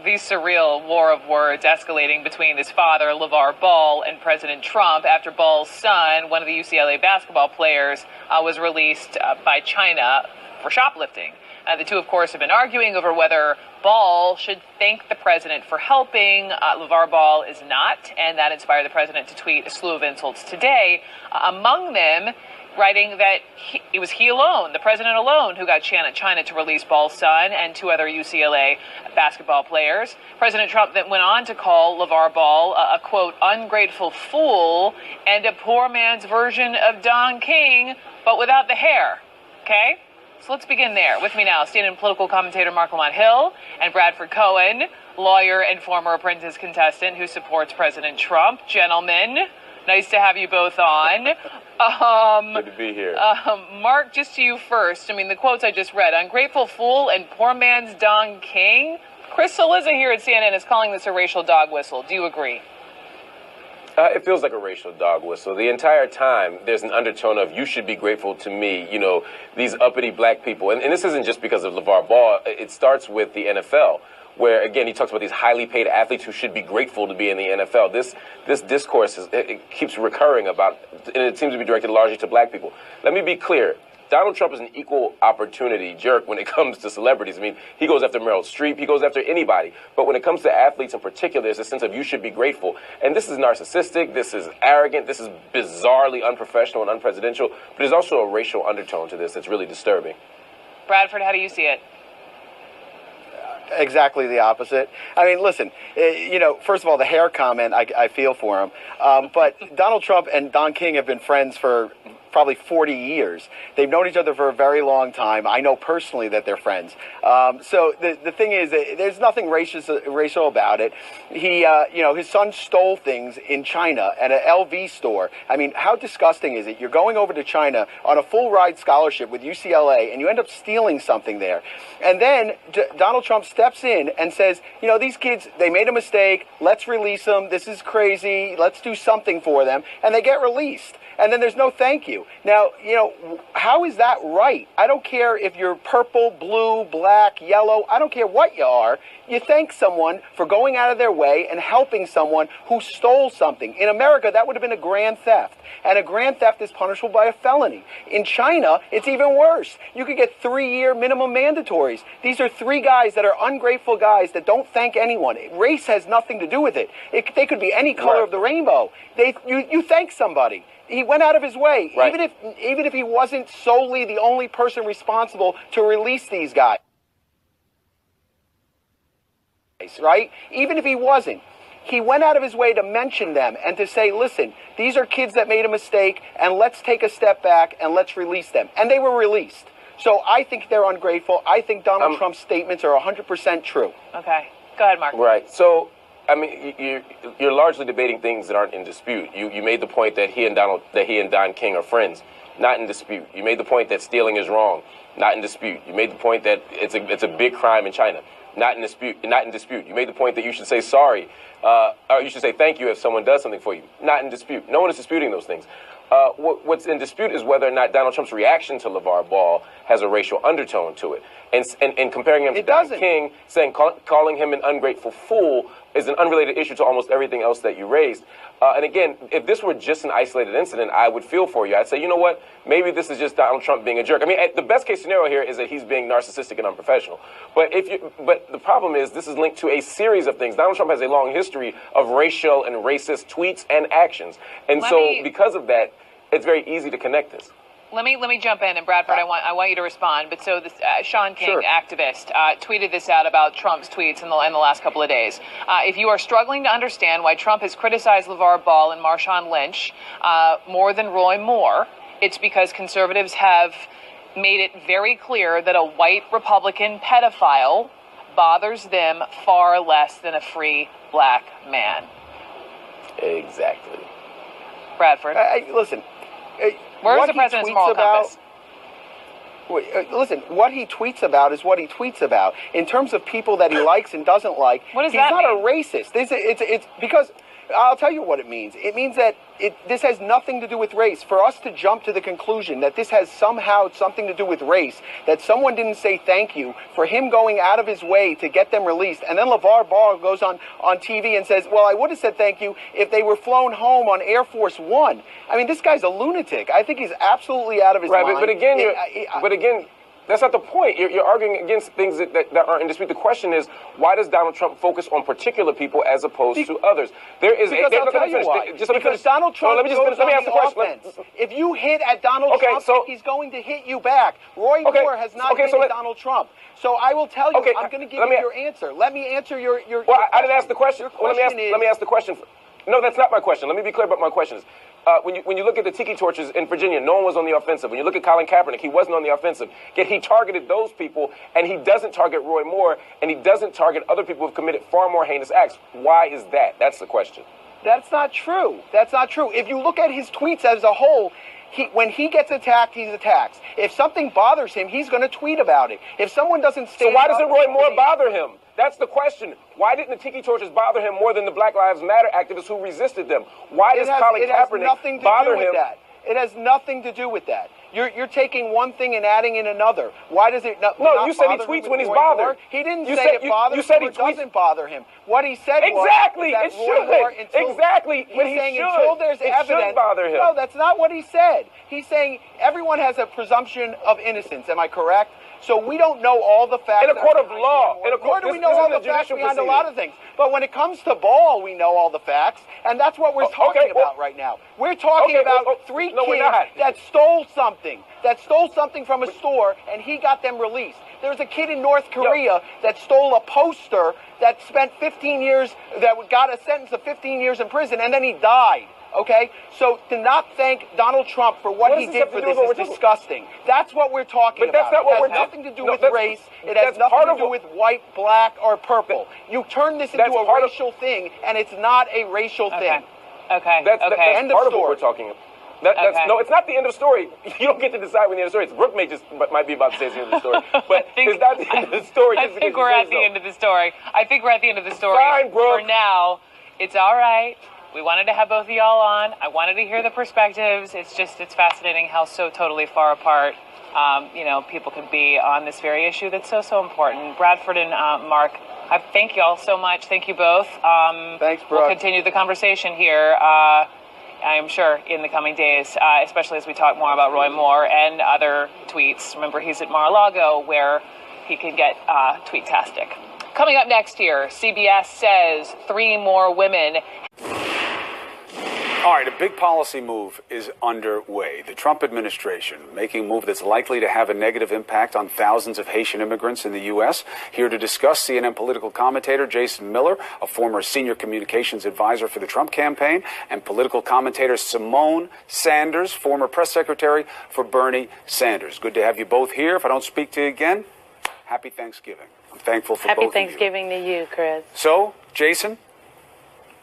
the surreal war of words escalating between his father, LeVar Ball, and President Trump after Ball's son, one of the UCLA basketball players, was released by China for shoplifting. The two, of course, have been arguing over whether Ball should thank the president for helping. LeVar Ball is not, and that inspired the president to tweet a slew of insults today, among them writing that it was he alone, the president alone, who got China to release Ball's son and two other UCLA basketball players. President Trump then went on to call LeVar Ball a quote, ungrateful fool and a poor man's version of Don King, but without the hair. Okay? So let's begin there. With me now, stand-in political commentator Marc Lamont Hill and Bradford Cohen, lawyer and former Apprentice contestant who supports President Trump. Gentlemen, nice to have you both on. Good to be here. Mark, just to you first. I mean, the quotes I just read, ungrateful fool and poor man's Don King. Chris Cillizza here at CNN is calling this a racial dog whistle. Do you agree? It feels like a racial dog whistle. The entire time, there's an undertone of, you should be grateful to me, you know, these uppity black people. And this isn't just because of LeVar Ball. It starts with the NFL, where, again, he talks about these highly paid athletes who should be grateful to be in the NFL. This discourse, it keeps recurring about, and it seems to be directed largely to black people. Let me be clear. Donald Trump is an equal opportunity jerk when it comes to celebrities. I mean, he goes after Meryl Streep, he goes after anybody. But when it comes to athletes in particular, there's a sense of you should be grateful. And this is narcissistic, this is arrogant, this is bizarrely unprofessional and unpresidential. But there's also a racial undertone to this that's really disturbing. Bradford, how do you see it? Exactly the opposite. I mean, listen, you know, first of all, the hair comment, I feel for him. But Donald Trump and Don King have been friends for probably 40 years. They've known each other for a very long time. I know personally that they're friends. So the thing is, there's nothing racial about it. He, you know, his son stole things in China at an LV store. I mean, how disgusting is it? You're going over to China on a full ride scholarship with UCLA, and you end up stealing something there. And then Donald Trump steps in and says, you know, these kids, they made a mistake. Let's release them. This is crazy. Let's do something for them. And they get released. And then there's no thank you. Now, you know, how is that right? I don't care if you're purple, blue, black, yellow. I don't care what you are. You thank someone for going out of their way and helping someone who stole something. In America, that would have been a grand theft. And a grand theft is punishable by a felony. In China, it's even worse. You could get 3-year minimum mandatories. These are 3 guys that are ungrateful guys that don't thank anyone. Race has nothing to do with it. They could be any color of the rainbow. You thank somebody. He went out of his way, right. even if he wasn't solely the only person responsible to release these guys, right? Even if he wasn't, he went out of his way to mention them and to say, listen, these are kids that made a mistake, and let's take a step back and let's release them. And they were released. So I think they're ungrateful. I think Donald Trump's statements are 100% true. Okay. Go ahead, Mark. Right. So, I mean, you're largely debating things that aren't in dispute. You made the point that he and Don King are friends, not in dispute. You made the point that stealing is wrong, not in dispute. You made the point that it's a big crime in China, not in dispute. Not in dispute. You made the point that you should say sorry, or you should say thank you if someone does something for you, not in dispute. No one is disputing those things. What's in dispute is whether or not Donald Trump's reaction to LeVar Ball has a racial undertone to it. And comparing him to Don King, calling him an ungrateful fool is an unrelated issue to almost everything else that you raised. And again, if this were just an isolated incident, I would feel for you. I'd say, you know what? Maybe this is just Donald Trump being a jerk. I mean, the best case scenario here is that he's being narcissistic and unprofessional. But the problem is this is linked to a series of things. Donald Trump has a long history of racial and racist tweets and actions. And because of that, it's very easy to connect this. Let me jump in, and Bradford, I want you to respond. But so this Sean King, activist, tweeted this out about Trump's tweets in the last couple of days. If you are struggling to understand why Trump has criticized LeVar Ball and Marshawn Lynch more than Roy Moore, it's because conservatives have made it very clear that a white Republican pedophile bothers them far less than a free black man. Exactly. Bradford. Listen. Where's the president's moral compass? Listen, what he tweets about is what he tweets about. In terms of people that he likes and doesn't like, what does he's that not mean? a racist. It's because I'll tell you what it means. It means that this has nothing to do with race. For us to jump to the conclusion that this has somehow something to do with race, that someone didn't say thank you for him going out of his way to get them released, and then LeVar Ball goes on TV and says, well, I would have said thank you if they were flown home on Air Force One. I mean, this guy's a lunatic. I think he's absolutely out of his mind. Right, but again, that's not the point. You're arguing against things that aren't in dispute. The question is, why does Donald Trump focus on particular people as opposed to others? I'll tell you why. Because Donald Trump goes on the offense. If you hit at Donald Trump, he's going to hit you back. Roy Moore has not hit at Donald Trump. So I will tell you, I'm going to give you your answer. Let me answer your Well, I didn't ask the question. Let me ask the question. No, that's not my question. Let me be clear about my questions. When you look at the tiki torches in Virginia, no one was on the offensive. When you look at Colin Kaepernick, he wasn't on the offensive. Yet he targeted those people, and he doesn't target Roy Moore, and he doesn't target other people who have committed far more heinous acts. Why is that? That's the question. That's not true. That's not true. If you look at his tweets as a whole, when he gets attacked, he's attacked. If something bothers him, he's going to tweet about it. If someone doesn't stand So why doesn't Roy Moore bother him? That's the question. Why didn't the tiki torches bother him more than the Black Lives Matter activists who resisted them? Why does Colin Kaepernick bother him? It has nothing to do with that. You're taking one thing and adding in another. Why does it not? No, you said he tweets when he's bothered. He didn't say it bothers him or doesn't bother him. What he said was that exactly. He's saying until there's evidence, should bother him. No, that's not what he said. He's saying everyone has a presumption of innocence. Am I correct? So we don't know all the facts. In a court of law. Nor do we know all the facts behind a lot of things. But when it comes to Ball, we know all the facts, and that's what we're talking about right now. We're talking about three kids that stole something from a store, and he got them released. There's a kid in North Korea that stole a poster that spent 15 years, that got a sentence of 15 years in prison, and then he died. Okay? So to not thank Donald Trump for what he did for this is disgusting. That's what we're talking about. It has nothing to do with race. It has nothing to do with white, black, or purple. You turn this into a racial thing, and it's not a racial thing. Okay. That's part of what we're talking about. No, it's not the end of the story. You don't get to decide when the end of the story is. Brooke might be about to say it's the end of the story, but it's not the end of the story. I think we're at the end of the story. Fine, Brooke. For now, it's all right. We wanted to have both of y'all on. I wanted to hear the perspectives. It's fascinating how so totally far apart, people can be on this very issue that's so important. Bradford and Mark, I thank y'all so much. Thank you both. Thanks, Brooke. We'll continue the conversation here. I am sure in the coming days, especially as we talk more about Roy Moore and other tweets. Remember, he's at Mar-a-Lago where he can get tweet-tastic. Coming up next year, CBS says 3 more women. All right, a big policy move is underway. The Trump administration making a move that's likely to have a negative impact on thousands of Haitian immigrants in the U.S. Here to discuss, CNN political commentator Jason Miller, a former senior communications advisor for the Trump campaign, and political commentator Simone Sanders, former press secretary for Bernie Sanders. Good to have you both here. If I don't speak to you again, happy Thanksgiving. I'm thankful for both of you. Happy Thanksgiving to you, Chris. So, Jason,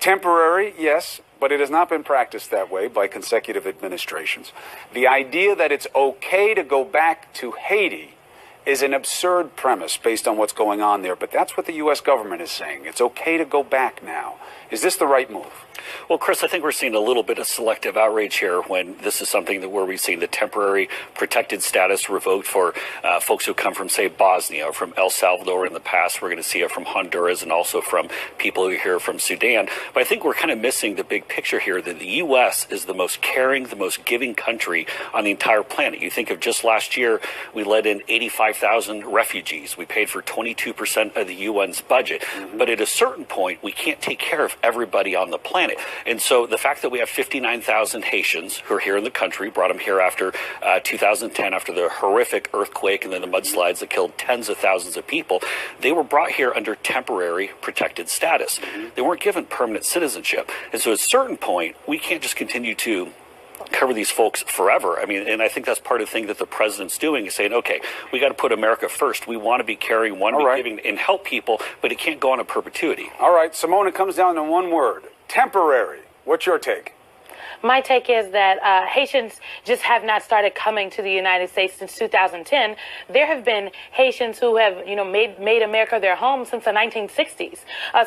temporary, yes, but it has not been practiced that way by consecutive administrations. The idea that it's okay to go back to Haiti is an absurd premise based on what's going on there, but that's what the U.S. government is saying. It's okay to go back now. Is this the right move? Well, Chris, I think we're seeing a little bit of selective outrage here when this is something where we've seen the temporary protected status revoked for folks who come from, say, Bosnia or from El Salvador in the past. We're going to see it from Honduras and also from people who are here from Sudan. But I think we're kind of missing the big picture here that the U.S. is the most caring, the most giving country on the entire planet. You think of just last year, we let in 85,000 refugees. We paid for 22% of the UN's budget. Mm-hmm. But at a certain point, we can't take care of everybody on the planet. And so the fact that we have 59,000 Haitians who are here in the country, brought them here after 2010, after the horrific earthquake and then the mudslides that killed tens of thousands of people, they were brought here under temporary protected status. Mm-hmm. They weren't given permanent citizenship. And so at a certain point, we can't just continue to cover these folks forever. I mean, and I think that's part of the thing that the president's doing is saying, okay, we got to put America first. We want to be caring, want to be giving and help people, but it can't go on a perpetuity. All right, Simone, it comes down to one word. Temporary. What's your take? my take is that Haitians just have not started coming to the United States since 2010. There have been Haitians who have, made America their home since the 1960s.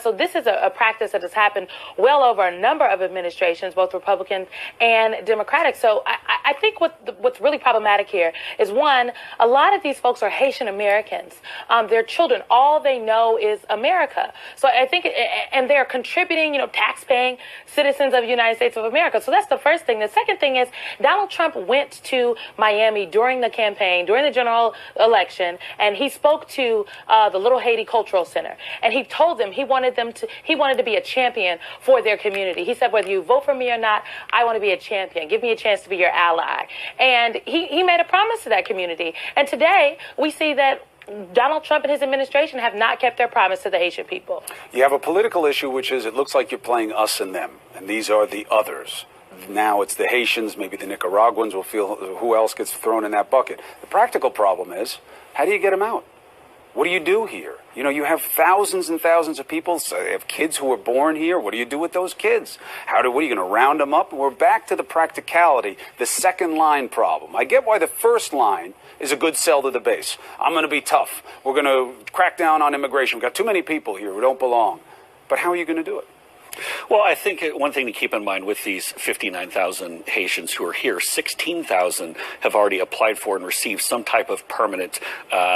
So this is a practice that has happened well over a number of administrations, both Republican and Democratic. So I think what's really problematic here is, one, a lot of these folks are Haitian Americans. Their children, all they know is America. So I think, and they're contributing, tax-paying citizens of the United States of America. So that's the first thing. The second thing is Donald Trump went to Miami during the campaign, during the general election, and he spoke to the Little Haiti Cultural Center, and he told them he wanted to be a champion for their community. He said, whether you vote for me or not, I want to be a champion. Give me a chance to be your ally. And he made a promise to that community. And today we see that Donald Trump and his administration have not kept their promise to the Haitian people. You have a political issue, which is it looks like you're playing us and them, and these are the others. Now it's the Haitians, maybe the Nicaraguans. We'll feel who else gets thrown in that bucket. The practical problem is, how do you get them out? What do you do here? You have thousands and thousands of people. So they have kids who were born here. What do you do with those kids? What are you going to round them up? We're back to the practicality, the second line problem. I get why the first line is a good sell to the base. I'm going to be tough. We're going to crack down on immigration. We've got too many people here who don't belong. But how are you going to do it? Well, I think one thing to keep in mind with these 59,000 Haitians who are here, 16,000 have already applied for and received some type of permanent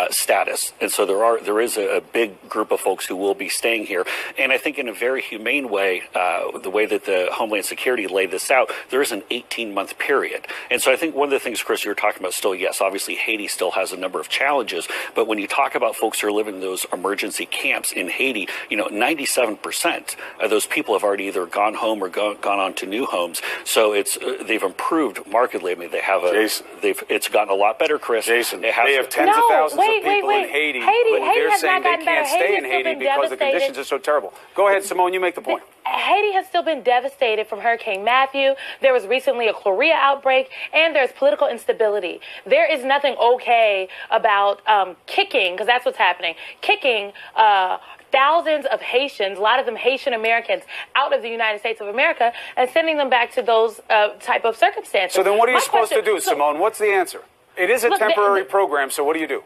status. And so there is a big group of folks who will be staying here. And I think in a very humane way, the way that the Homeland Security laid this out, there is an 18-month period. And so I think one of the things, Chris, you're talking about still, yes, obviously Haiti still has a number of challenges. But when you talk about folks who are living in those emergency camps in Haiti, 97% of those people have already either gone home or gone on to new homes. So they've improved markedly. I mean, they have it's gotten a lot better, Chris. Jason, they have tens of thousands of people in Haiti. Haiti they're saying they can't stay in Haiti because the conditions are so terrible. Go ahead, Simone, you make the point. Haiti has still been devastated from Hurricane Matthew. There was recently a cholera outbreak, and there's political instability. There is nothing okay about kicking, because that's what's happening, kicking thousands of Haitians, a lot of them Haitian Americans, out of the United States of America and sending them back to those type of circumstances. So then what are you supposed to do, Simone? What's the answer? It is a temporary program, so what do you do?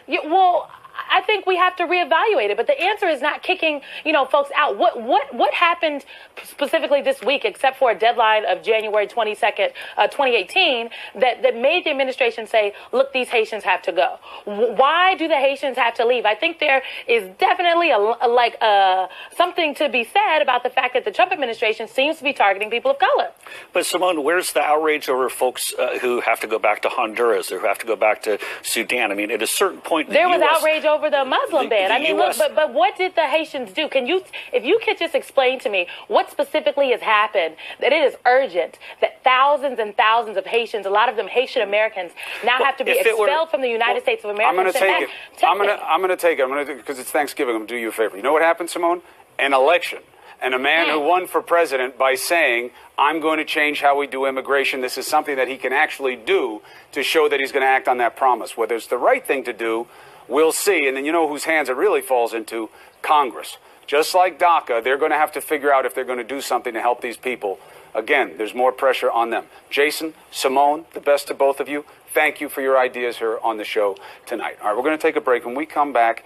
Well, I think we have to reevaluate it, but the answer is not kicking, folks out. What happened specifically this week, except for a deadline of January 22nd, 2018, that made the administration say, look, these Haitians have to go? Why do the Haitians have to leave? I think there is definitely something to be said about the fact that the Trump administration seems to be targeting people of color. But Simone, where's the outrage over folks who have to go back to Honduras or who have to go back to Sudan? I mean, at a certain point, there was outrage over the Muslim ban. I mean, look, but what did the Haitians do? If you could just explain to me what specifically has happened, that it is urgent that thousands and thousands of Haitians, a lot of them Haitian Americans, now have to be expelled from the United States of America. I'm going to take it. I'm going to take it. Because it's Thanksgiving. I'm going to do you a favor. You know what happened, Simone? An election. And a man who won for president by saying, I'm going to change how we do immigration. This is something that he can actually do to show that he's going to act on that promise. Whether it's the right thing to do, we'll see. And then you know whose hands it really falls into? Congress. Just like DACA, they're going to have to figure out if they're going to do something to help these people. Again, there's more pressure on them. Jason, Simone, the best to both of you. Thank you for your ideas here on the show tonight. All right, we're going to take a break. When we come back,